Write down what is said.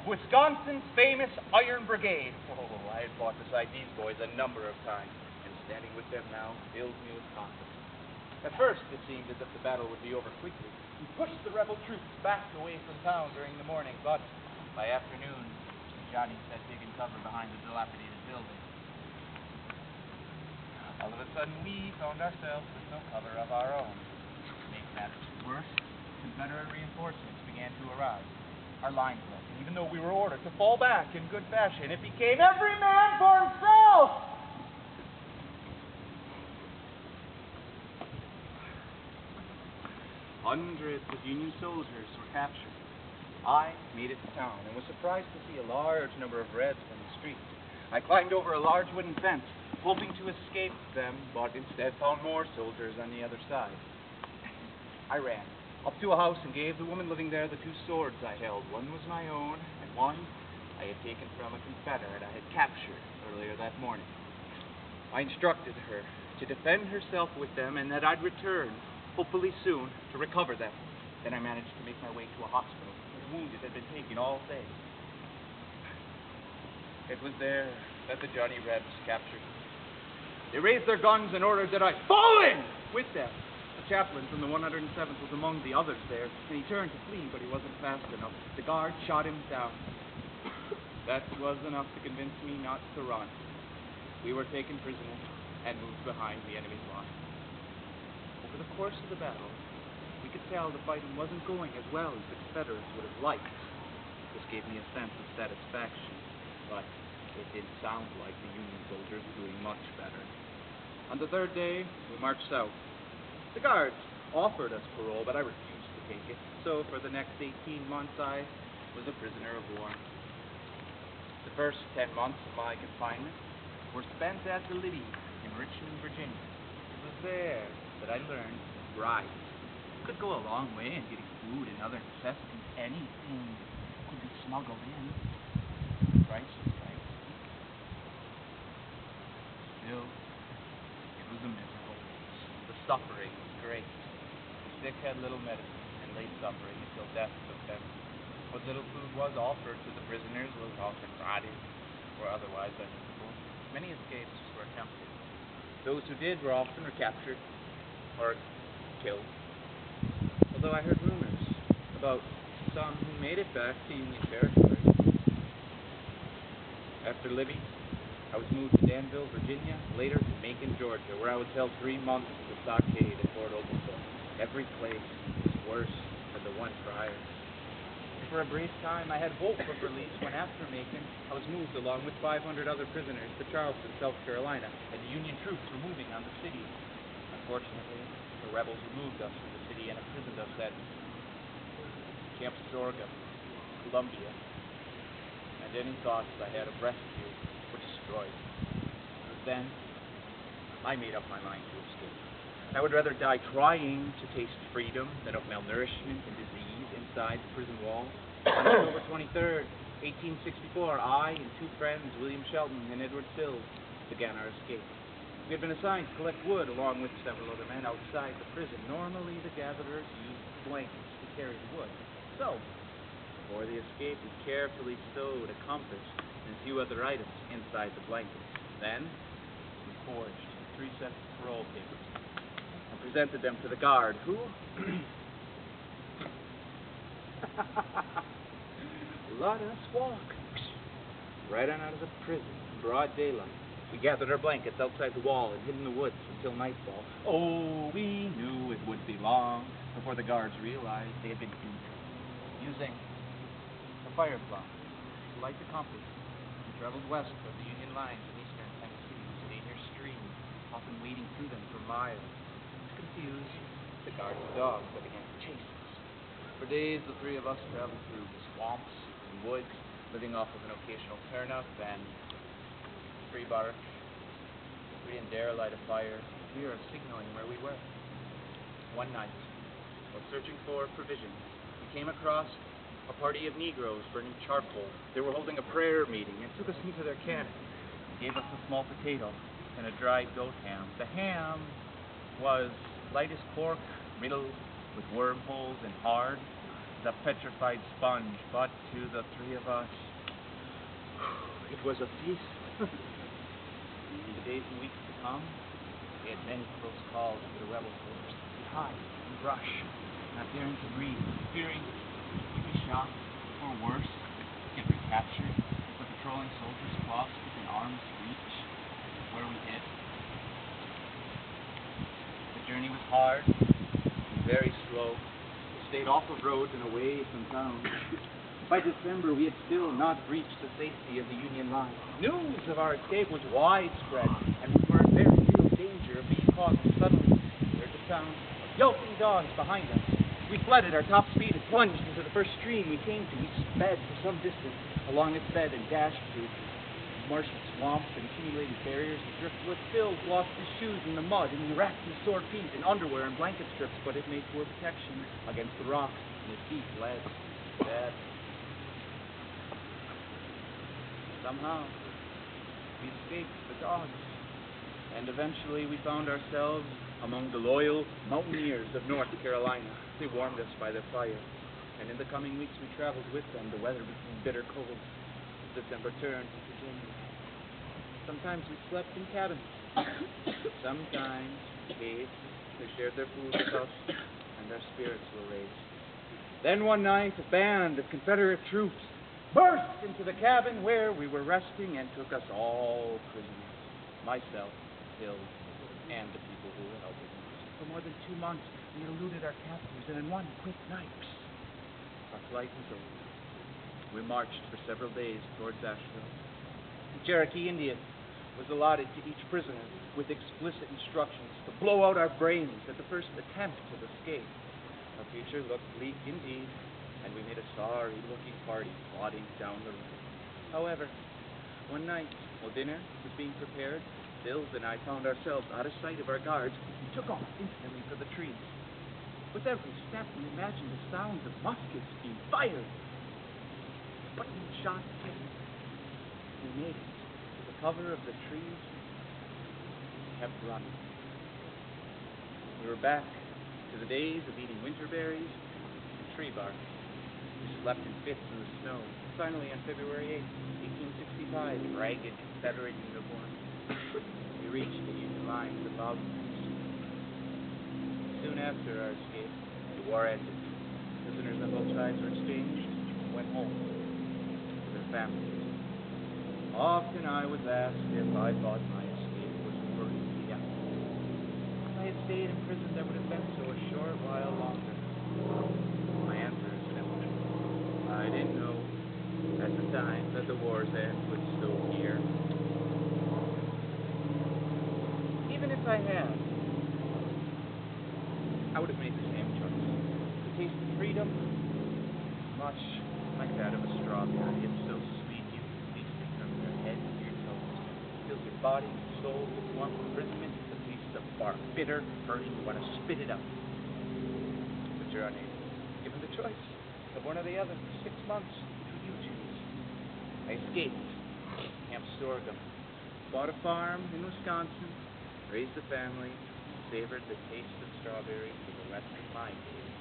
of Wisconsin's famous Iron Brigade. Oh, I had fought beside these boys a number of times, and standing with them now fills me with confidence. At first, it seemed as if the battle would be over quickly. We pushed the rebel troops back away from town during the morning, but by afternoon, the Johnnies had taken cover behind the dilapidated building. All of a sudden, we found ourselves with no cover of our own. To make matters worse, Confederate reinforcements began to arrive. Our lines broke, and even though we were ordered to fall back in good fashion, it became every man for himself! Hundreds of Union soldiers were captured. I made it to town and was surprised to see a large number of Reds on the street. I climbed over a large wooden fence, hoping to escape them, but instead found more soldiers on the other side. I ran up to a house and gave the woman living there the two swords I held. One was my own, and one I had taken from a Confederate I had captured earlier that morning. I instructed her to defend herself with them and that I'd return, hopefully soon, to recover them. Then I managed to make my way to a hospital where the wounded had been taken all day. It was there that the Johnny Rebs captured me. They raised their guns and ordered that I fall in with them. The chaplain from the 107th was among the others there, and he turned to flee, but he wasn't fast enough. The guard shot him down. That was enough to convince me not to run. We were taken prisoner and moved behind the enemy's line. Over the course of the battle, we could tell the fighting wasn't going as well as the Confederates would have liked. This gave me a sense of satisfaction, but it didn't sound like the Union soldiers were doing much better. On the third day, we marched south. The guards offered us parole, but I refused to take it. So for the next 18 months, I was a prisoner of war. The first 10 months of my confinement were spent at the Libby in Richmond, Virginia. It was there that I learned bribes. It could go a long way in getting food and other necessities. Anything could be smuggled in. Price was right. Still, it was a miserable place. The suffering was great. The sick had little medicine and lay suffering until death took them. What little food was offered to the prisoners was often rotted or otherwise unusable. Many escapes were attempted. Those who did were often recaptured or killed. Although I heard rumors about some who made it back to Union territory. After Libby, I was moved to Danville, Virginia, later to Macon, Georgia, where I was held 3 months in the stockade at Fort Oglethorpe. Every place was worse than the one prior. For a brief time, I had hope of release when after Macon, I was moved along with 500 other prisoners to Charleston, South Carolina, and the Union troops were moving on the city. Unfortunately, the rebels removed us from the city and imprisoned us at Camp Sorghum, Columbia, and any thoughts I had of rescue were destroyed. Then, I made up my mind to escape. I would rather die trying to taste freedom than of malnourishment and disease inside the prison walls. On October 23rd, 1864, I and 2 friends, William Shelton and Edward Sills, began our escape. We had been assigned to collect wood along with several other men outside the prison. Normally, the gatherers used blankets to carry the wood. So, before the escape, we carefully stowed a compass and a few other items inside the blankets. Then, we forged 3 sets of parole papers and presented them to the guard, who let us walk right on out of the prison in broad daylight. We gathered our blankets outside the wall and hid in the woods until nightfall. Oh, we knew it would be long before the guards realized they had been duped. Using a firefly to light the compass, we traveled west of the Union lines in eastern Tennessee, stayed near streams, often wading through them for miles. To confuse the guards and dogs that began to chase us. For days, the 3 of us traveled through swamps and woods, living off of an occasional turnip and tree bark. We didn't dare light a fire. We were signaling where we were. One night, while searching for provisions, we came across a party of Negroes burning charcoal. They were holding a prayer meeting and took us into their camp. They gave us a small potato and a dried goat ham. The ham was light as pork, riddled with wormholes and hard. as a petrified sponge, but to the three of us, it was a feast. In the days and weeks to come, we had many close calls with the rebel force. We hide and rush, not daring to breathe, fearing to be shot, or worse, get recaptured. The patrolling soldiers crossed within arm's reach of where we hid. The journey was hard and very slow. We stayed off of roads and away from town. By December, we had still not reached the safety of the Union line. News of our escape was widespread, and we were in very real danger of being caught. Suddenly, we heard the sound of yelping dogs behind us. We fled at our top speed and plunged into the first stream we came to. We sped for some distance along its bed and dashed through marshy swamps and accumulated barriers. The driftwood filled, lost his shoes in the mud, and he wrapped his sore feet in underwear and blanket strips, but it made poor protection against the rocks, and his feet bled bad. Somehow, we escaped the dogs, and eventually we found ourselves among the loyal mountaineers of North Carolina. They warmed us by their fire, and in the coming weeks we traveled with them. The weather became bitter cold. December turned into January. Sometimes we slept in cabins. Sometimes in caves. They shared their food with us, and their spirits were raised. Then one night, a band of Confederate troops burst into the cabin where we were resting and took us all prisoners. Myself, Bill, and the people who were helping us. For more than 2 months, we eluded our captors, and in one quick night, our flight was over. We marched for several days towards Asheville. The Cherokee Indian was allotted to each prisoner with explicit instructions to blow out our brains at the first attempt at escape. Our future looked bleak indeed, and we made a sorry-looking party plodding down the road. However, one night, while dinner was being prepared, Bills and I found ourselves out of sight of our guards and took off instantly for the trees. With every step, we imagined the sounds of muskets being fired. But we shot came. We made it to the cover of the trees and kept running. We were back to the days of eating winter berries and tree bark. We slept in fits in the snow. Finally, on February 8, 1865, in ragged Confederate uniforms, we reached the Union lines at POW Camp Sorghum. Soon after our escape, the war ended. Prisoners on both sides were exchanged and went home to their families. Often I was asked if I thought my escape was worth the effort. If I had stayed in prison, there would have been so a short while longer. My answer is simple. I didn't know at the time that the war's end was so near. Even if I had, I would have made the same choice. The taste of freedom, much like that of a strawberry. It's so sweet you can taste it from your head to your toes. It fills your body and soul with warmth. Imprisonment is a taste of bark. Bitter, hurting, you want to spit it out. But you're unable. Given the choice of one or the other for 6 months, which would you choose? I escaped Camp Sorghum, bought a farm in Wisconsin, raised a family, and savored the taste of strawberries for the rest of my days.